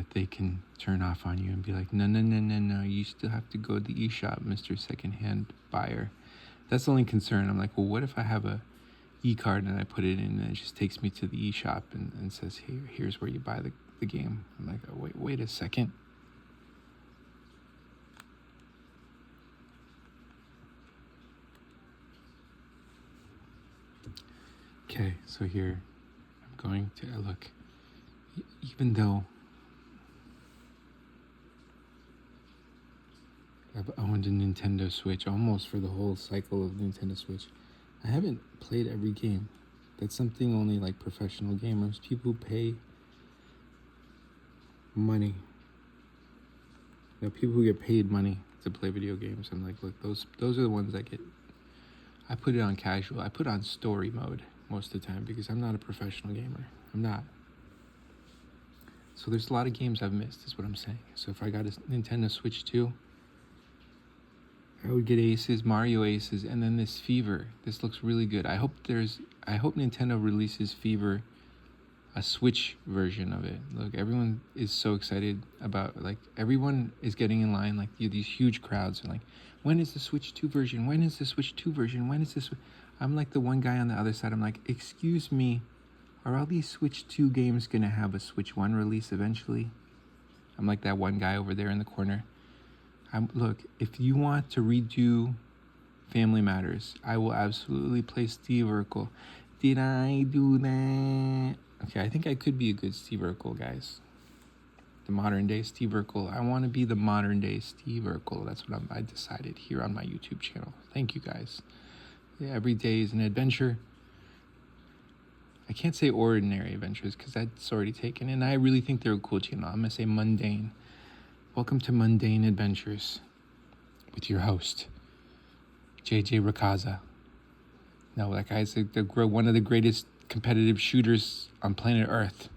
that they can turn off on you and be like, no, you still have to go to the eShop, Mr. Secondhand buyer. That's the only concern. I'm like, well, what if I have a e-card and I put it in and it just takes me to the eShop and says, here's where you buy the game. I'm like, oh, wait a second. Okay, so here I'm going to look. Even though I've owned a Nintendo Switch almost for the whole cycle of Nintendo Switch, I haven't played every game. That's something only like professional gamers, people who pay money, people who get paid money to play video games. I'm like, look, those are the ones that get. I put it on casual. I put it on story mode most of the time because I'm not a professional gamer. I'm not. So there's a lot of games I've missed, is what I'm saying. So if I got a Nintendo Switch 2, I would get Aces, Mario Aces, and then this Fever. This looks really good. I hope Nintendo releases Fever, a Switch version of it. Look, everyone is so excited about, like, everyone is getting in line, like, these huge crowds, and like, when is the Switch 2 version? When is the Switch 2 version? When is this? I'm like the one guy on the other side. I'm like, excuse me, are all these Switch 2 games going to have a Switch 1 release eventually? I'm like that one guy over there in the corner. Look, if you want to redo Family Matters, I will absolutely play Steve Urkel. Did I do that? Okay, I think I could be a good Steve Urkel, guys. The modern day Steve Urkel. I want to be the modern day Steve Urkel. That's what I decided here on my YouTube channel. Thank you, guys. Yeah, every day is an adventure. I can't say ordinary adventures because that's already taken, and I really think they're a cool channel. I'm going to say mundane. Welcome to Mundane Adventures with your host, JJ Rakaza. No, that guy's one of the greatest competitive shooters on planet Earth.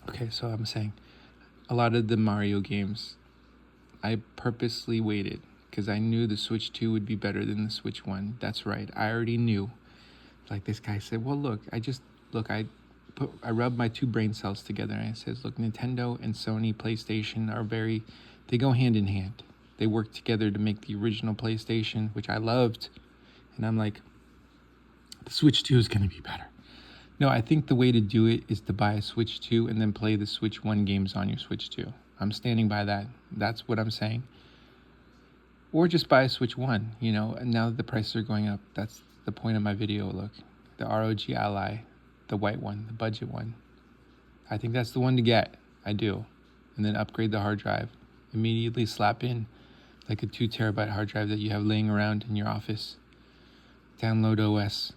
Okay, so I'm saying a lot of the Mario games, I purposely waited because I knew the Switch 2 would be better than the Switch 1. That's right. I already knew. Like this guy said, well, look, I rubbed my two brain cells together and I says, look, Nintendo and Sony PlayStation they go hand in hand. They work together to make the original PlayStation, which I loved. And I'm like, the Switch 2 is going to be better. No, I think the way to do it is to buy a Switch 2 and then play the Switch 1 games on your Switch 2. I'm standing by that. That's what I'm saying. Or just buy a Switch 1, and now that the prices are going up, that's the point of my video. Look, the ROG Ally, the white one, the budget one. I think that's the one to get. I do. And then upgrade the hard drive. Immediately slap in like a 2 terabyte hard drive that you have laying around in your office. Download OS.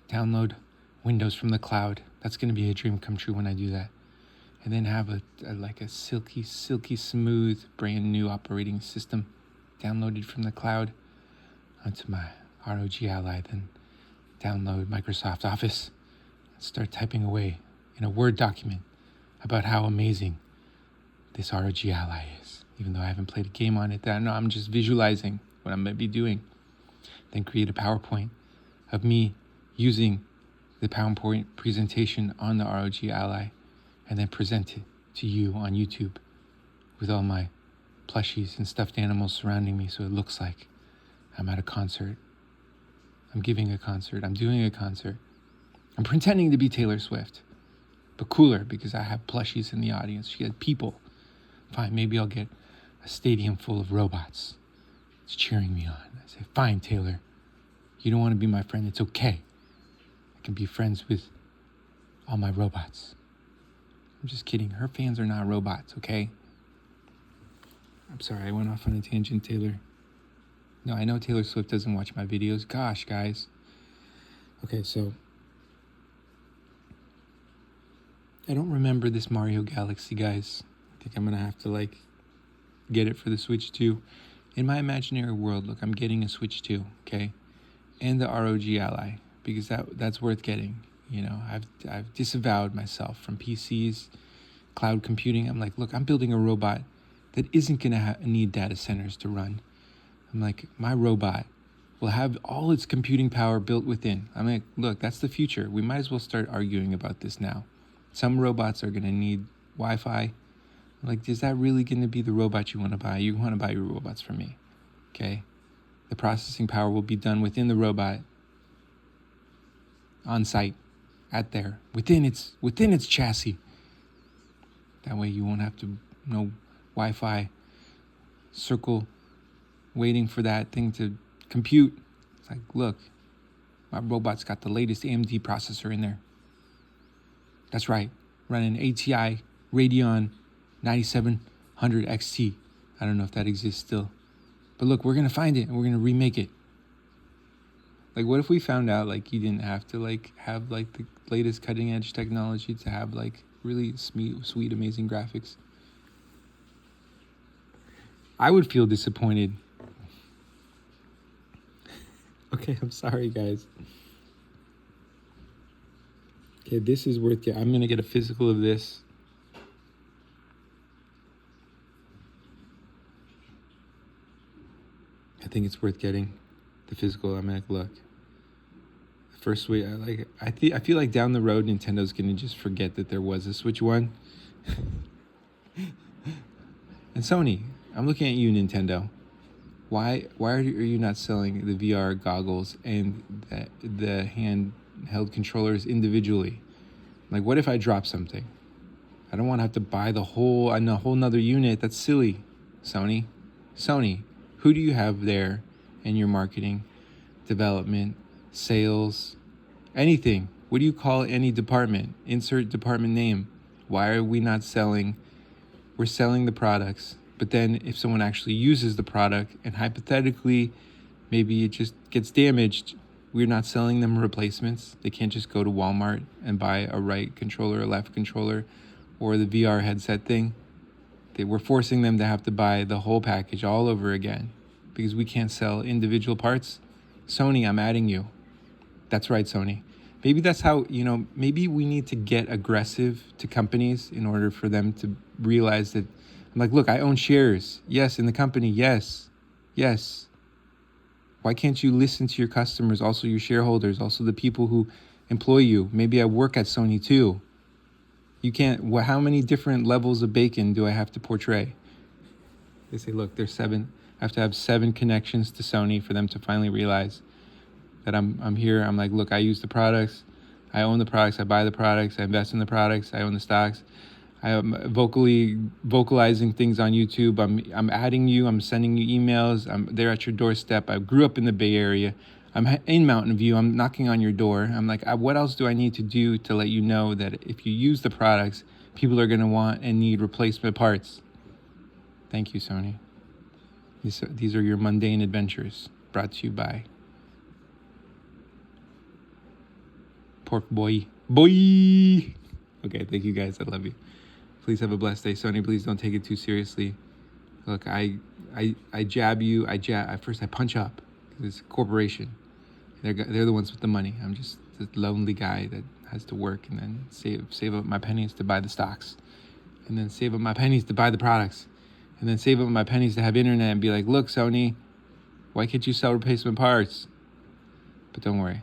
Download Windows from the cloud. That's going to be a dream come true when I do that. And then have a silky smooth, brand new operating system downloaded from the cloud onto my ROG Ally. Then download Microsoft Office and start typing away in a Word document about how amazing this ROG Ally is. Even though I haven't played a game on it, I'm just visualizing what I'm going to be doing. Then create a PowerPoint of me using the PowerPoint presentation on the ROG Ally and then present it to you on YouTube with all my plushies and stuffed animals surrounding me so it looks like I'm at a concert. I'm giving a concert. I'm doing a concert. I'm pretending to be Taylor Swift, but cooler because I have plushies in the audience. She had people. Fine, maybe I'll get a stadium full of robots. It's cheering me on. I say, fine, Taylor. You don't want to be my friend. It's okay. I can be friends with all my robots. I'm just kidding. Her fans are not robots, okay? I'm sorry, I went off on a tangent, Taylor. No, I know Taylor Swift doesn't watch my videos. Gosh, guys. Okay, so I don't remember this Mario Galaxy, guys. I think I'm going to have to, get it for the Switch 2. In my imaginary world, look, I'm getting a Switch 2, okay? And the ROG Ally, because that's worth getting. I've disavowed myself from PCs, cloud computing. I'm like, look, I'm building a robot that isn't going to need data centers to run. I'm like, my robot will have all its computing power built within. I'm like, look, that's the future. We might as well start arguing about this now. Some robots are going to need Wi-Fi. Like, is that really going to be the robot you want to buy? You want to buy your robots from me, okay? The processing power will be done within the robot, on site, within its chassis. That way you won't have to Wi-Fi circle waiting for that thing to compute. It's like, look, my robot's got the latest AMD processor in there. That's right, running ATI Radeon 9700 XT. I don't know if that exists still. But look, we're going to find it and we're going to remake it. Like, what if we found out, like, you didn't have to, like, have, like, the latest cutting-edge technology to have, like, really sweet, amazing graphics? I would feel disappointed. Okay, I'm sorry, guys. Okay, this is worth it. I'm going to get a physical of this. I think it's worth getting the physical. I'm going to look. The first way, I feel like down the road, Nintendo's going to just forget that there was a Switch 1. And Sony, I'm looking at you, Nintendo. Why are you not selling the VR goggles and the handheld controllers individually? Like, what if I drop something? I don't want to have to buy a whole nother unit. That's silly. Sony, who do you have there in your marketing, development, sales, anything? What do you call any department? Insert department name. Why are we not selling? We're selling the products, but then if someone actually uses the product and hypothetically maybe it just gets damaged, we're not selling them replacements. They can't just go to Walmart and buy a right controller, a left controller, or the VR headset thing. We're forcing them to have to buy the whole package all over again because we can't sell individual parts. Sony, I'm adding you. That's right, Sony. Maybe that's how, maybe we need to get aggressive to companies in order for them to realize that, I'm like, look, I own shares. Yes, in the company. Yes. Why can't you listen to your customers, also your shareholders, also the people who employ you? Maybe I work at Sony too. You can't, how many different levels of bacon do I have to portray? They say, look, there's 7. I have to have 7 connections to Sony for them to finally realize that I'm here. I'm like, look, I use the products. I own the products. I buy the products. I invest in the products. I own the stocks. I am vocalizing things on YouTube. I'm adding you. I'm sending you emails. I'm there at your doorstep. I grew up in the Bay Area. I'm in Mountain View. I'm knocking on your door. I'm like, what else do I need to do to let you know that if you use the products, people are going to want and need replacement parts? Thank you, Sony. These are your mundane adventures brought to you by Pork Boy. Okay, thank you guys. I love you. Please have a blessed day. Sony, please don't take it too seriously. Look, I jab you. First I punch up. It's a corporation. They're the ones with the money. I'm just the lonely guy that has to work and then save up my pennies to buy the stocks, and then save up my pennies to buy the products, and then save up my pennies to have internet and be like, look, Sony, why can't you sell replacement parts? But don't worry.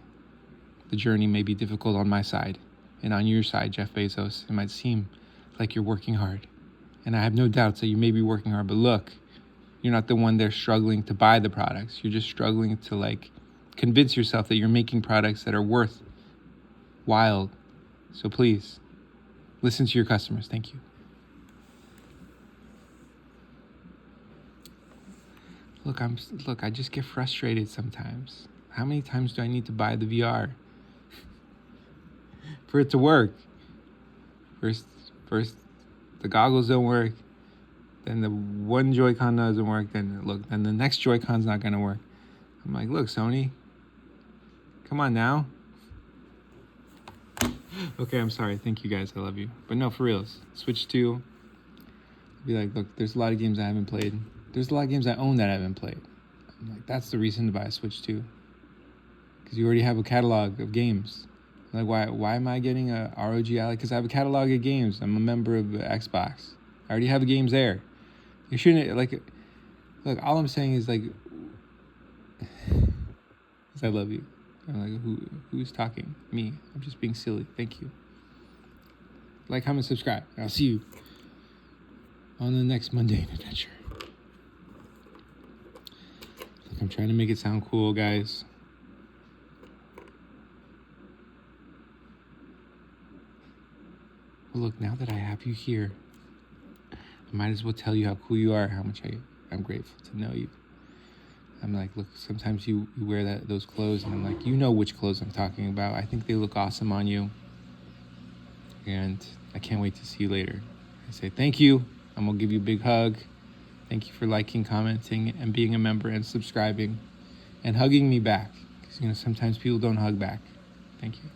The journey may be difficult on my side, and on your side, Jeff Bezos, it might seem like you're working hard. And I have no doubts that you may be working hard, but look, you're not the one there struggling to buy the products. You're just struggling to convince yourself that you're making products that are worthwhile. So please, listen to your customers. Thank you. Look, I just get frustrated sometimes. How many times do I need to buy the VR for it to work? First, the goggles don't work. Then the one Joy-Con doesn't work. Then the next Joy-Con's not gonna work. I'm like, look, Sony, come on now. Okay, I'm sorry. Thank you guys. I love you. But no, for reals. Switch 2. Be like, look, there's a lot of games I haven't played. There's a lot of games I own that I haven't played. I'm like, that's the reason to buy a Switch 2. Because you already have a catalog of games. Like, why am I getting a ROG Ally? Because I have a catalog of games. I'm a member of Xbox. I already have the games there. You shouldn't, look, all I'm saying is, I love you. I'm like, who's talking? Me. I'm just being silly. Thank you. Like, comment, subscribe. I'll see you. on the next mundane adventure. Look, I'm trying to make it sound cool, guys. Well, look, now that I have you here, I might as well tell you how cool you are, how much I'm grateful to know you. I'm like, look, sometimes you wear those clothes, and I'm like, you know which clothes I'm talking about. I think they look awesome on you, and I can't wait to see you later. I say thank you. I'm going to give you a big hug. Thank you for liking, commenting, and being a member and subscribing and hugging me back. Because, sometimes people don't hug back. Thank you.